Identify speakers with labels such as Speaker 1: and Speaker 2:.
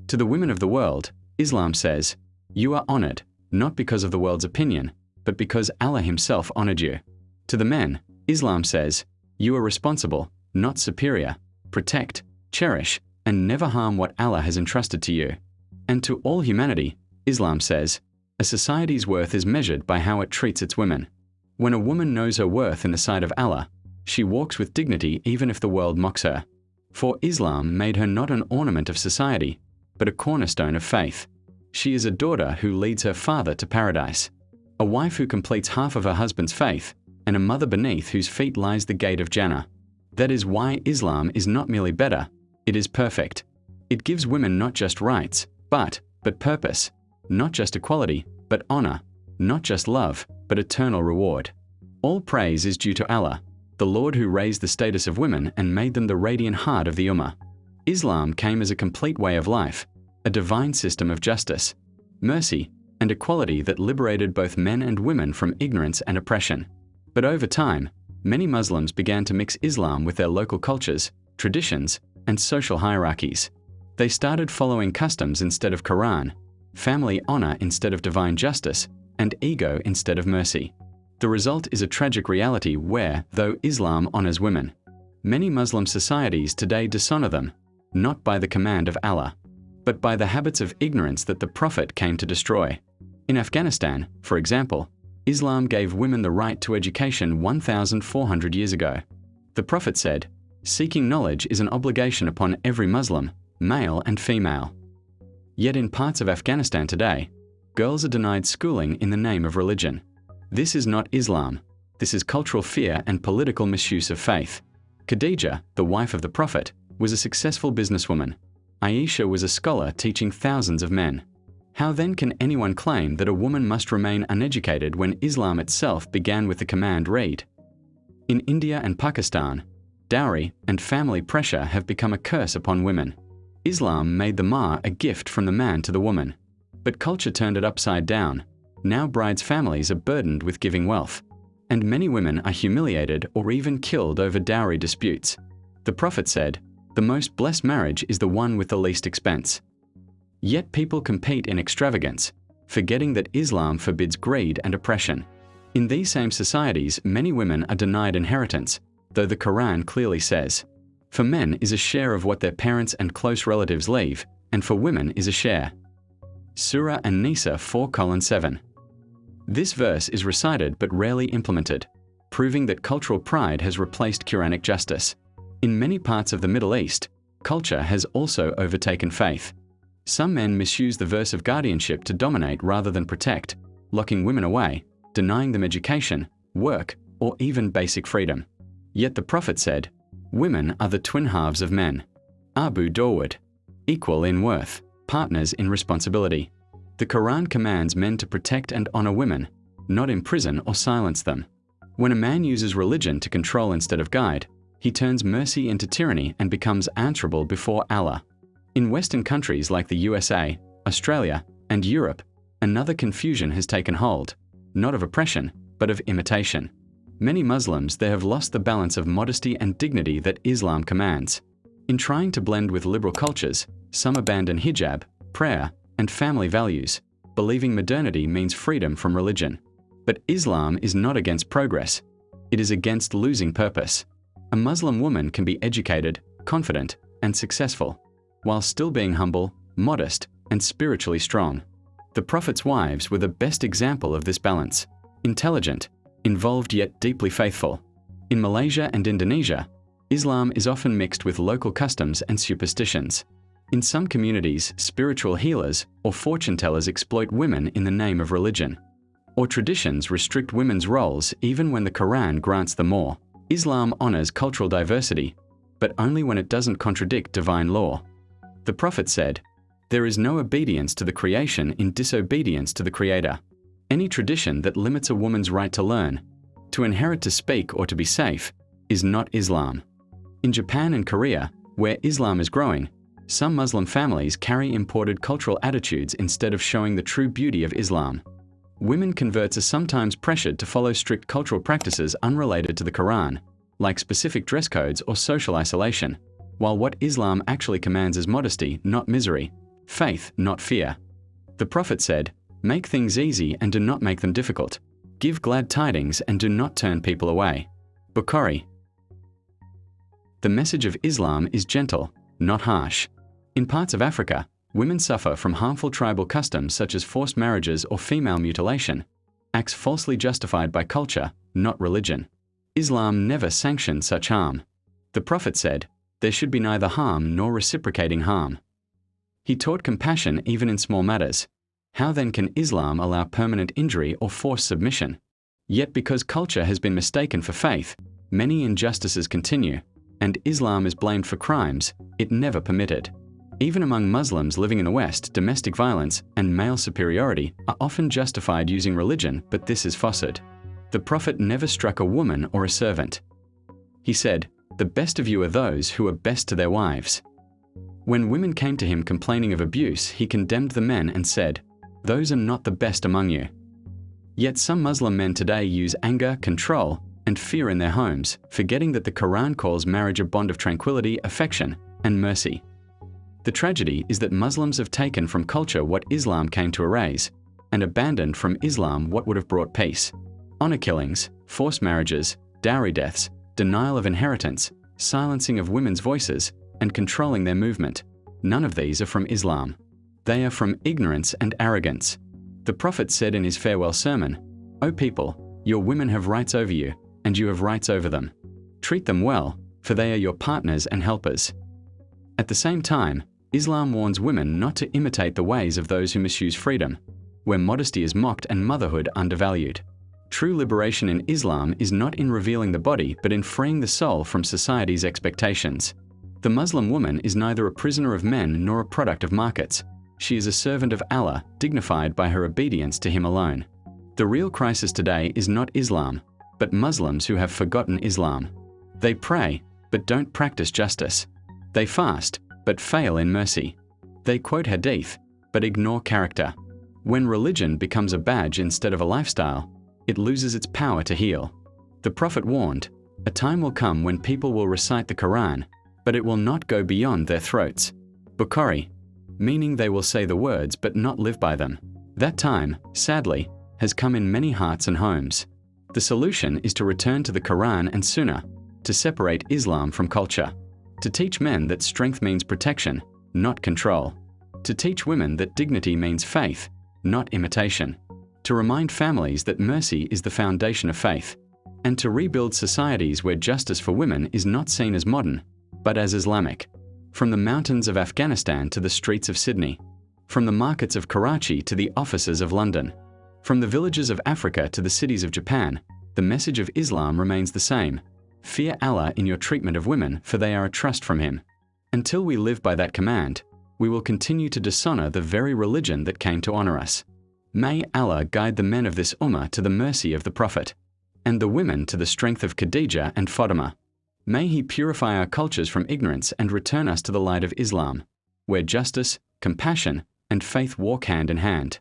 Speaker 1: To the women of the world, Islam says, "You are honored, not because of the world's opinion, but because Allah Himself honored you." To the men, Islam says, "You are responsible, not superior. Protect, cherish, and never harm what Allah has entrusted to you." And to all humanity, Islam says, "A society's worth is measured by how it treats its women." When a woman knows her worth in the sight of Allah, she walks with dignity even if the world mocks her. For Islam made her not an ornament of society, but a cornerstone of faith. She is a daughter who leads her father to paradise, a wife who completes half of her husband's faith, and a mother beneath whose feet lies the gate of Jannah. That is why Islam is not merely better, it is perfect. It gives women not just rights, but purpose, not just equality, but honor, not just love, but eternal reward. All praise is due to Allah, the Lord who raised the status of women and made them the radiant heart of the Ummah. Islam came as a complete way of life, a divine system of justice, mercy, and equality that liberated both men and women from ignorance and oppression. But over time, many Muslims began to mix Islam with their local cultures, traditions, and social hierarchies. They started following customs instead of Quran, family honor instead of divine justice, and ego instead of mercy. The result is a tragic reality where, though Islam honors women, many Muslim societies today dishonor them, not by the command of Allah, but by the habits of ignorance that the Prophet came to destroy. In Afghanistan, for example, Islam gave women the right to education 1,400 years ago. The Prophet said, "Seeking knowledge is an obligation upon every Muslim, male and female." Yet in parts of Afghanistan today, girls are denied schooling in the name of religion. This is not Islam. This is cultural fear and political misuse of faith. Khadija, the wife of the Prophet, was a successful businesswoman. Aisha was a scholar teaching thousands of men. How then can anyone claim that a woman must remain uneducated when Islam itself began with the command read? In India and Pakistan, dowry and family pressure have become a curse upon women. Islam made the mahr a gift from the man to the woman. But culture turned it upside down. Now brides' families are burdened with giving wealth, and many women are humiliated or even killed over dowry disputes. The Prophet said, "The most blessed marriage is the one with the least expense." Yet people compete in extravagance, forgetting that Islam forbids greed and oppression. In these same societies, many women are denied inheritance, though the Quran clearly says, "For men is a share of what their parents and close relatives leave, and for women is a share." Surah An-Nisa 4:7. This verse is recited but rarely implemented, proving that cultural pride has replaced Quranic justice. In many parts of the Middle East, culture has also overtaken faith. Some men misuse the verse of guardianship to dominate rather than protect, locking women away, denying them education, work, or even basic freedom. Yet the Prophet said, "Women are the twin halves of men." Abu Dawud, equal in worth, partners in responsibility. The Quran commands men to protect and honor women, not imprison or silence them. When a man uses religion to control instead of guide, he turns mercy into tyranny and becomes answerable before Allah. In Western countries like the USA, Australia, and Europe, another confusion has taken hold, not of oppression, but of imitation. Many Muslims there have lost the balance of modesty and dignity that Islam commands. In trying to blend with liberal cultures, some abandon hijab, prayer, and family values, believing modernity means freedom from religion. But Islam is not against progress. It is against losing purpose. A Muslim woman can be educated, confident, and successful, while still being humble, modest, and spiritually strong. The Prophet's wives were the best example of this balance. Intelligent, involved yet deeply faithful. In Malaysia and Indonesia, Islam is often mixed with local customs and superstitions. In some communities, spiritual healers or fortune tellers exploit women in the name of religion. Or traditions restrict women's roles even when the Quran grants them more. Islam honors cultural diversity, but only when it doesn't contradict divine law. The Prophet said, "There is no obedience to the creation in disobedience to the Creator." Any tradition that limits a woman's right to learn, to inherit, to speak, or to be safe is not Islam. In Japan and Korea, where Islam is growing, some Muslim families carry imported cultural attitudes instead of showing the true beauty of Islam. Women converts are sometimes pressured to follow strict cultural practices unrelated to the Quran, like specific dress codes or social isolation, while what Islam actually commands is modesty, not misery. faith, not fear. The Prophet said, "Make things easy and do not make them difficult. Give glad tidings and do not turn people away." Bukhari. The message of Islam is gentle, not harsh. In parts of Africa, women suffer from harmful tribal customs such as forced marriages or female mutilation, acts falsely justified by culture, not religion. Islam never sanctioned such harm. The Prophet said, "There should be neither harm nor reciprocating harm." He taught compassion even in small matters. How then can Islam allow permanent injury or forced submission? Yet because culture has been mistaken for faith, many injustices continue, and Islam is blamed for crimes it never permitted. Even among Muslims living in the West, domestic violence and male superiority are often justified using religion, but this is falsehood. The Prophet never struck a woman or a servant. He said, "The best of you are those who are best to their wives." When women came to him complaining of abuse, he condemned the men and said, "Those are not the best among you." Yet some Muslim men today use anger, control, and fear in their homes, forgetting that the Quran calls marriage a bond of tranquility, affection, and mercy. The tragedy is that Muslims have taken from culture what Islam came to erase, and abandoned from Islam what would have brought peace. Honor killings, forced marriages, dowry deaths, denial of inheritance, silencing of women's voices, and controlling their movement. None of these are from Islam. They are from ignorance and arrogance. The Prophet said in his farewell sermon, "O people, your women have rights over you, and you have rights over them. Treat them well, for they are your partners and helpers." At the same time, Islam warns women not to imitate the ways of those who misuse freedom, where modesty is mocked and motherhood undervalued. True liberation in Islam is not in revealing the body, but in freeing the soul from society's expectations. The Muslim woman is neither a prisoner of men nor a product of markets. She is a servant of Allah, dignified by her obedience to Him alone. The real crisis today is not Islam, but Muslims who have forgotten Islam. They pray, but don't practice justice. They fast, but fail in mercy. They quote hadith, but ignore character. When religion becomes a badge instead of a lifestyle, it loses its power to heal. The Prophet warned, "A time will come when people will recite the Quran, but it will not go beyond their throats." Bukhari, meaning they will say the words but not live by them. That time, sadly, has come in many hearts and homes. The solution is to return to the Quran and Sunnah, to separate Islam from culture, to teach men that strength means protection, not control, to teach women that dignity means faith, not imitation, to remind families that mercy is the foundation of faith, and to rebuild societies where justice for women is not seen as modern, but as Islamic. From the mountains of Afghanistan to the streets of Sydney, from the markets of Karachi to the offices of London, from the villages of Africa to the cities of Japan, the message of Islam remains the same. Fear Allah in your treatment of women, for they are a trust from Him. Until we live by that command, we will continue to dishonor the very religion that came to honor us. May Allah guide the men of this ummah to the mercy of the Prophet, and the women to the strength of Khadija and Fatima. May He purify our cultures from ignorance and return us to the light of Islam, where justice, compassion, and faith walk hand in hand.